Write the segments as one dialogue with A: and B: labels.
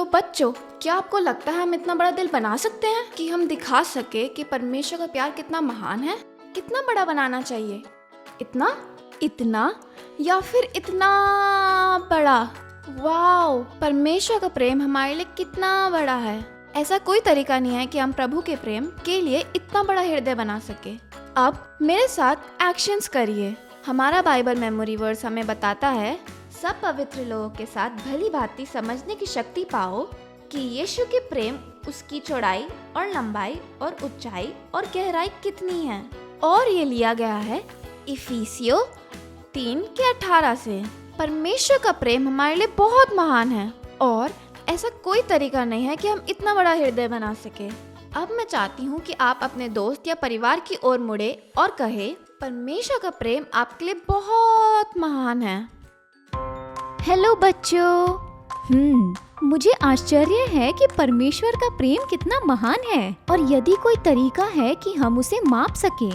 A: तो बच्चों, क्या आपको लगता है हम इतना बड़ा दिल बना सकते हैं कि हम दिखा सके कि परमेश्वर का प्यार कितना महान है? कितना बड़ा बनाना चाहिए? इतना, इतना या फिर इतना बड़ा? वाओ, परमेश्वर का प्रेम हमारे लिए कितना बड़ा है। ऐसा कोई तरीका नहीं है कि हम प्रभु के प्रेम के लिए इतना बड़ा हृदय बना सके। अब मेरे साथ एक्शंस करिए। हमारा बाइबल मेमोरी वर्स हमें बताता है, सब पवित्र लोगों के साथ भली भांति समझने की शक्ति पाओ कि यीशु के प्रेम, उसकी चौड़ाई और लंबाई और ऊंचाई और गहराई कितनी है। और ये लिया गया है इफिसियों 3:18 से। परमेश्वर का प्रेम हमारे लिए बहुत महान है और ऐसा कोई तरीका नहीं है कि हम इतना बड़ा हृदय बना सके। अब मैं चाहती हूँ कि आप अपने दोस्त या परिवार की ओर मुड़े और कहे, परमेश्वर का प्रेम आपके लिए बहुत महान है।
B: हेलो बच्चों, मुझे आश्चर्य है कि परमेश्वर का प्रेम कितना महान है और यदि कोई तरीका है कि हम उसे माप सके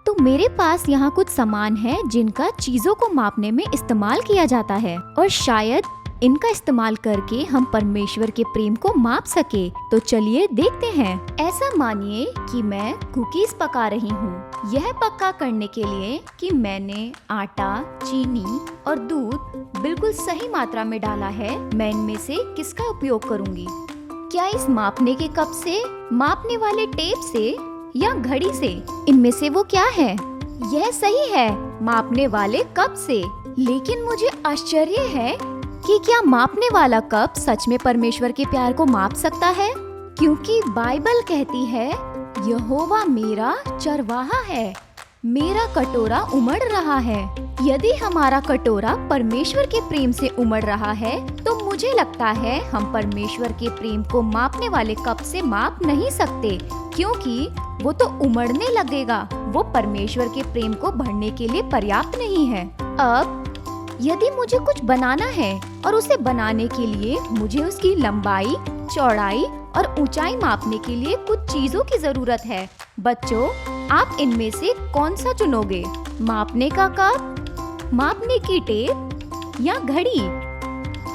B: तो मेरे पास यहाँ कुछ सामान है जिनका चीजों को मापने में इस्तेमाल किया जाता है और शायद इनका इस्तेमाल करके हम परमेश्वर के प्रेम को माप सके। तो चलिए देखते हैं। ऐसा मानिए कि मैं कुकीज पका रही हूँ। यह पक्का करने के लिए कि मैंने आटा, चीनी और दूध बिल्कुल सही मात्रा में डाला है, मैं इनमें से किसका उपयोग करूँगी? क्या इस मापने के कप से, मापने वाले टेप से या घड़ी से? इनमें से वो क्या है? यह सही है, मापने वाले कप से। लेकिन मुझे आश्चर्य है कि क्या मापने वाला कप सच में परमेश्वर के प्यार को माप सकता है? क्योंकि बाइबल कहती है, यहोवा मेरा चरवाहा है, मेरा कटोरा उमड़ रहा है। यदि हमारा कटोरा परमेश्वर के प्रेम से उमड़ रहा है तो मुझे लगता है हम परमेश्वर के प्रेम को मापने वाले कप से माप नहीं सकते, क्योंकि वो तो उमड़ने लगेगा। वो परमेश्वर के प्रेम को भरने के लिए पर्याप्त नहीं है। अब यदि मुझे कुछ बनाना है और उसे बनाने के लिए मुझे उसकी लंबाई, चौड़ाई और ऊंचाई मापने के लिए कुछ चीजों की जरूरत है। बच्चों, आप इनमें से कौन सा चुनोगे? मापने का कप, मापने की टेप या घड़ी?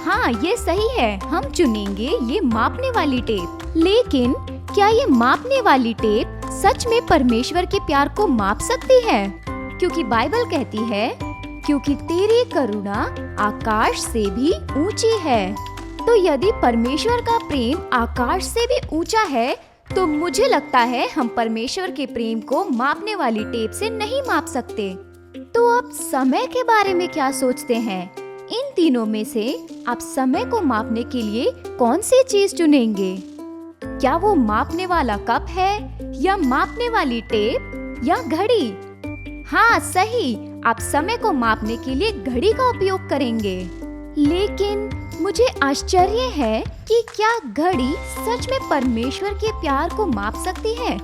B: हाँ, ये सही है, हम चुनेंगे ये मापने वाली टेप। लेकिन क्या ये मापने वाली टेप सच में परमेश्वर के प्यार को माप सकती है? क्योंकि बाइबल कहती है, क्योंकि तेरी करुणा आकाश से भी ऊंची है। तो यदि परमेश्वर का प्रेम आकाश से भी ऊंचा है तो मुझे लगता है हम परमेश्वर के प्रेम को मापने वाली टेप से नहीं माप सकते। तो आप समय के बारे में क्या सोचते हैं? इन तीनों में से आप समय को मापने के लिए कौन सी चीज चुनेंगे? क्या वो मापने वाला कप है या मापने वाली टेप या घड़ी? हाँ, सही, आप समय को मापने के लिए घड़ी का उपयोग करेंगे। लेकिन मुझे आश्चर्य है कि क्या घड़ी सच में परमेश्वर के प्यार को माप सकती है?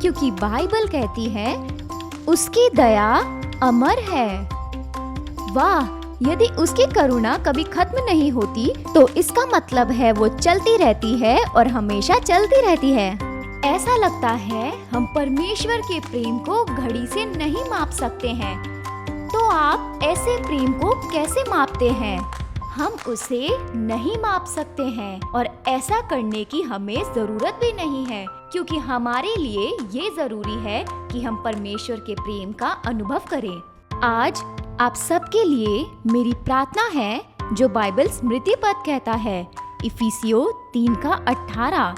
B: क्योंकि बाइबल कहती है, उसकी दया अमर है। वाह, यदि उसकी करुणा कभी खत्म नहीं होती तो इसका मतलब है वो चलती रहती है और हमेशा चलती रहती है। ऐसा लगता है हम परमेश्वर के प्रेम को घड़ी से नहीं माप सकते हैं। तो आप ऐसे प्रेम को कैसे मापते हैं? हम उसे नहीं माप सकते हैं और ऐसा करने की हमें जरूरत भी नहीं है, क्योंकि हमारे लिए ये जरूरी है कि हम परमेश्वर के प्रेम का अनुभव करें। आज आप सबके लिए मेरी प्रार्थना है जो बाइबल स्मृति पद कहता है, इफिसियों 3:18।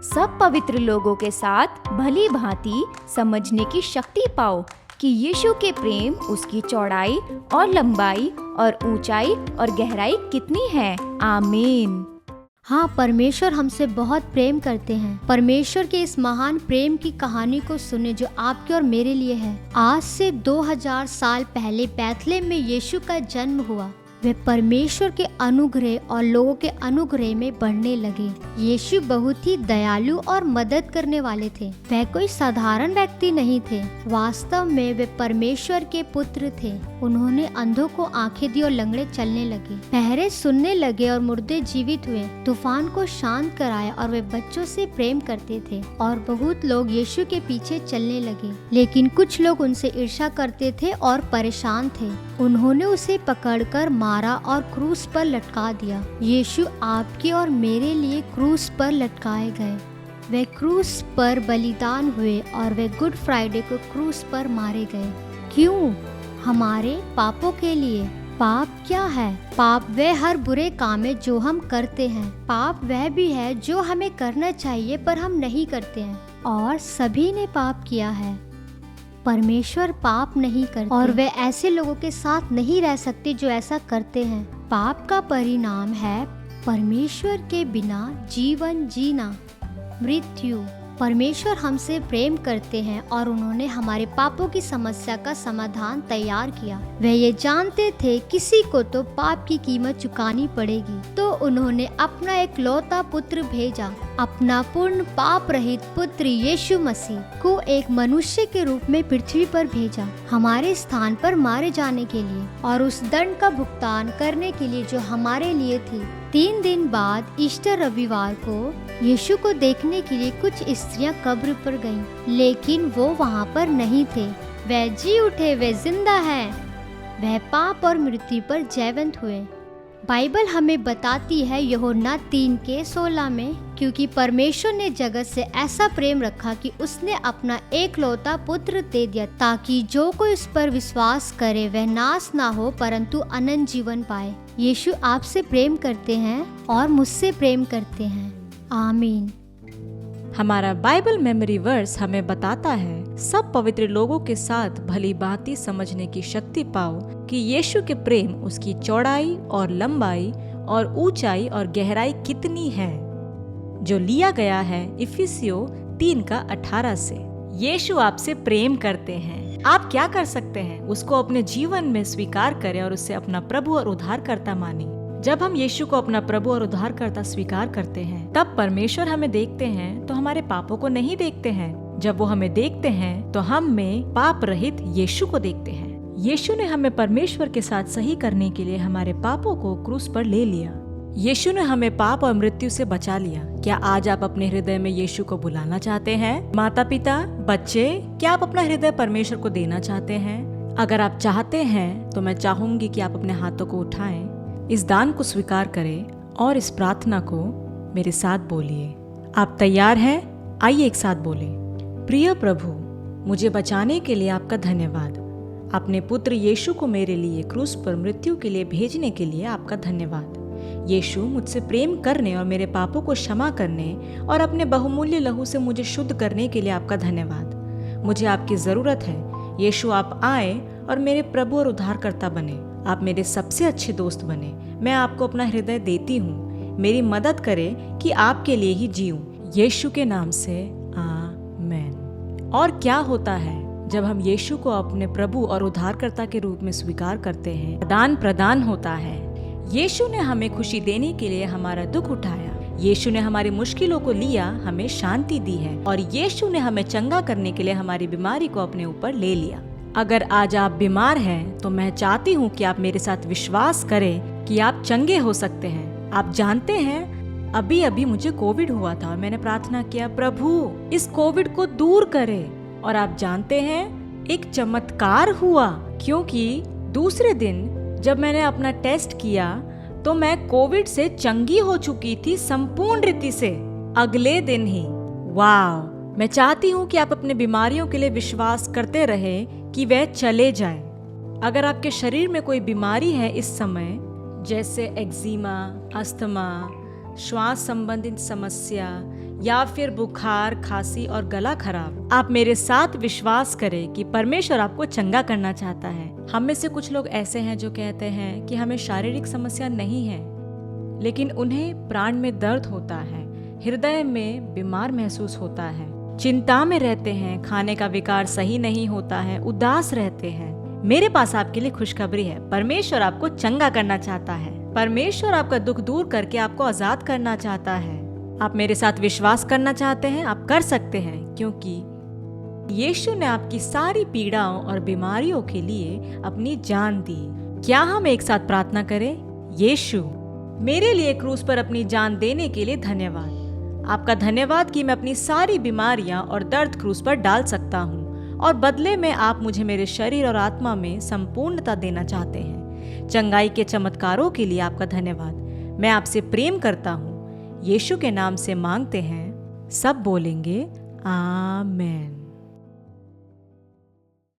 B: सब पवित्र लोगों के साथ भली भांति समझने की शक्ति पाओ कि यीशु के प्रेम, उसकी चौड़ाई और लंबाई और ऊंचाई और गहराई कितनी है। आमीन।
C: हाँ, परमेश्वर हमसे बहुत प्रेम करते हैं। परमेश्वर के इस महान प्रेम की कहानी को सुने जो आपके और मेरे लिए है। आज से 2000 साल पहले बैतलहम में यीशु का जन्म हुआ। वे परमेश्वर के अनुग्रह और लोगों के अनुग्रह में बढ़ने लगे। यीशु बहुत ही दयालु और मदद करने वाले थे। वह कोई साधारण व्यक्ति नहीं थे, वास्तव में वे परमेश्वर के पुत्र थे। उन्होंने अंधों को आंखें दी और लंगड़े चलने लगे, बहरे सुनने लगे और मुर्दे जीवित हुए। तूफान को शांत कराया और वे बच्चों से प्रेम करते थे। और बहुत लोग यीशु के पीछे चलने लगे, लेकिन कुछ लोग उनसे ईर्ष्या करते थे और परेशान थे। उन्होंने उसे पकड़कर मार मारा और क्रूस पर लटका दिया। यीशु आपके और मेरे लिए क्रूस पर लटकाए गए। वे क्रूस पर बलिदान हुए और वे गुड फ्राइडे को क्रूस पर मारे गए। क्यों? हमारे पापों के लिए। पाप क्या है? पाप वह हर बुरे काम है जो हम करते हैं। पाप वह भी है जो हमें करना चाहिए पर हम नहीं करते हैं, और सभी ने पाप किया है। परमेश्वर पाप नहीं करते और वे ऐसे लोगों के साथ नहीं रह सकते जो ऐसा करते हैं। पाप का परिणाम है परमेश्वर के बिना जीवन जीना, मृत्यु। परमेश्वर हमसे प्रेम करते हैं और उन्होंने हमारे पापों की समस्या का समाधान तैयार किया। वे ये जानते थे किसी को तो पाप की कीमत चुकानी पड़ेगी, तो उन्होंने अपना एक लौता पुत्र भेजा, अपना पूर्ण पाप रहित पुत्र यीशु मसीह को एक मनुष्य के रूप में पृथ्वी पर भेजा, हमारे स्थान पर मारे जाने के लिए और उस दंड का भुगतान करने के लिए जो हमारे लिए थी। 3 दिन बाद ईस्टर रविवार को यीशु को देखने के लिए कुछ स्त्रियां कब्र पर गईं, लेकिन वो वहाँ पर नहीं थे। वह जी उठे, वे जिंदा हैं। वह पाप और मृत्यु पर जयवंत हुए। बाइबल हमें बताती है यूहन्ना 3:16 में, क्योंकि परमेश्वर ने जगत से ऐसा प्रेम रखा कि उसने अपना एकलौता पुत्र दे दिया, ताकि जो कोई उस पर विश्वास करे वह नाश ना हो परंतु अनंत जीवन पाए। यीशु आपसे प्रेम करते हैं और मुझसे प्रेम करते हैं। आमीन।
D: हमारा बाइबल मेमोरी वर्स हमें बताता है, सब पवित्र लोगों के साथ भली भांति समझने की शक्ति पाओ कि यीशु के प्रेम, उसकी चौड़ाई और लंबाई और ऊंचाई और गहराई कितनी है, जो लिया गया है इफिसियों 3:18 से। यीशु आपसे प्रेम करते हैं। आप क्या कर सकते हैं? उसको अपने जीवन में स्वीकार करें और उसे अपना प्रभु और उद्धारकर्ता माने। जब हम यीशु को अपना प्रभु और उद्धारकर्ता स्वीकार करते हैं, तब परमेश्वर हमें देखते हैं तो हमारे पापों को नहीं देखते हैं। जब वो हमें देखते हैं तो हम में पाप रहित यीशु को देखते हैं। यीशु ने हमें परमेश्वर के साथ सही करने के लिए हमारे पापों को क्रूस पर ले लिया। यीशु ने हमें पाप और मृत्यु से बचा लिया। क्या आज आप अपने हृदय में यीशु को बुलाना चाहते हैं? माता पिता, बच्चे, क्या आप अपना हृदय परमेश्वर को देना चाहते हैं? अगर आप चाहते हैं तो मैं चाहूंगी कि आप अपने हाथों को उठाएं, इस दान को स्वीकार करें और इस प्रार्थना को मेरे साथ बोलिए। आप तैयार हैं? आइए एक साथ बोलें। प्रिय प्रभु, मुझे बचाने के लिए आपका धन्यवाद। अपने पुत्र यीशु को मेरे लिए क्रूस पर मृत्यु के लिए भेजने के लिए आपका धन्यवाद। यीशु, मुझसे प्रेम करने और मेरे पापों को क्षमा करने और अपने बहुमूल्य लहू से मुझे शुद्ध करने के लिए आपका धन्यवाद। मुझे आपकी जरूरत है। यीशु, आप आए और मेरे प्रभु और उद्धारकर्ता बने। आप मेरे सबसे अच्छे दोस्त बने। मैं आपको अपना हृदय देती हूँ। मेरी मदद करें कि आपके लिए ही जीऊं। यीशु के नाम से आमीन। और क्या होता है जब हम यीशु को अपने प्रभु और उद्धारकर्ता के रूप में स्वीकार करते हैं? दान प्रदान होता है। यीशु ने हमें खुशी देने के लिए हमारा दुख उठाया। यीशु ने हमारी मुश्किलों को लिया, हमें शांति दी है। और यीशु ने हमें चंगा करने के लिए हमारी बीमारी को अपने ऊपर ले लिया। अगर आज आप बीमार हैं तो मैं चाहती हूँ कि आप मेरे साथ विश्वास करें कि आप चंगे हो सकते हैं। आप जानते हैं, अभी अभी मुझे कोविड हुआ था और मैंने प्रार्थना किया, प्रभु इस कोविड को दूर करें। और आप जानते हैं, एक चमत्कार हुआ, क्योंकि दूसरे दिन जब मैंने अपना टेस्ट किया तो मैं कोविड से चंगी हो चुकी थी संपूर्ण रीति से, अगले दिन ही। वाह! मैं चाहती हूँ कि आप अपने बीमारियों के लिए विश्वास करते रहे कि वह चले जाएं। अगर आपके शरीर में कोई बीमारी है इस समय, जैसे एक्जिमा, अस्थमा, श्वास संबंधित समस्या या फिर बुखार, खांसी और गला खराब, आप मेरे साथ विश्वास करें कि परमेश्वर आपको चंगा करना चाहता है। हम में से कुछ लोग ऐसे हैं जो कहते हैं कि हमें शारीरिक समस्या नहीं है, लेकिन उन्हें प्राण में दर्द होता है, हृदय में बीमार महसूस होता है, चिंता में रहते हैं, खाने का विकार सही नहीं होता है, उदास रहते हैं। मेरे पास आपके लिए खुशखबरी है। परमेश्वर आपको चंगा करना चाहता है। परमेश्वर आपका दुख दूर करके आपको आजाद करना चाहता है। आप मेरे साथ विश्वास करना चाहते हैं? आप कर सकते हैं, क्योंकि यीशु ने आपकी सारी पीड़ाओं और बीमारियों के लिए अपनी जान दी। क्या हम एक साथ प्रार्थना करें? यीशु, मेरे लिए क्रूस पर अपनी जान देने के लिए धन्यवाद। आपका धन्यवाद कि मैं अपनी सारी बीमारियां और दर्द क्रूस पर डाल सकता हूं, और बदले में आप मुझे मेरे शरीर और आत्मा में संपूर्णता देना चाहते हैं। चंगाई के चमत्कारों के लिए आपका धन्यवाद। मैं आपसे प्रेम करता हूँ, यीशु के नाम से मांगते हैं। सब बोलेंगे आमेन।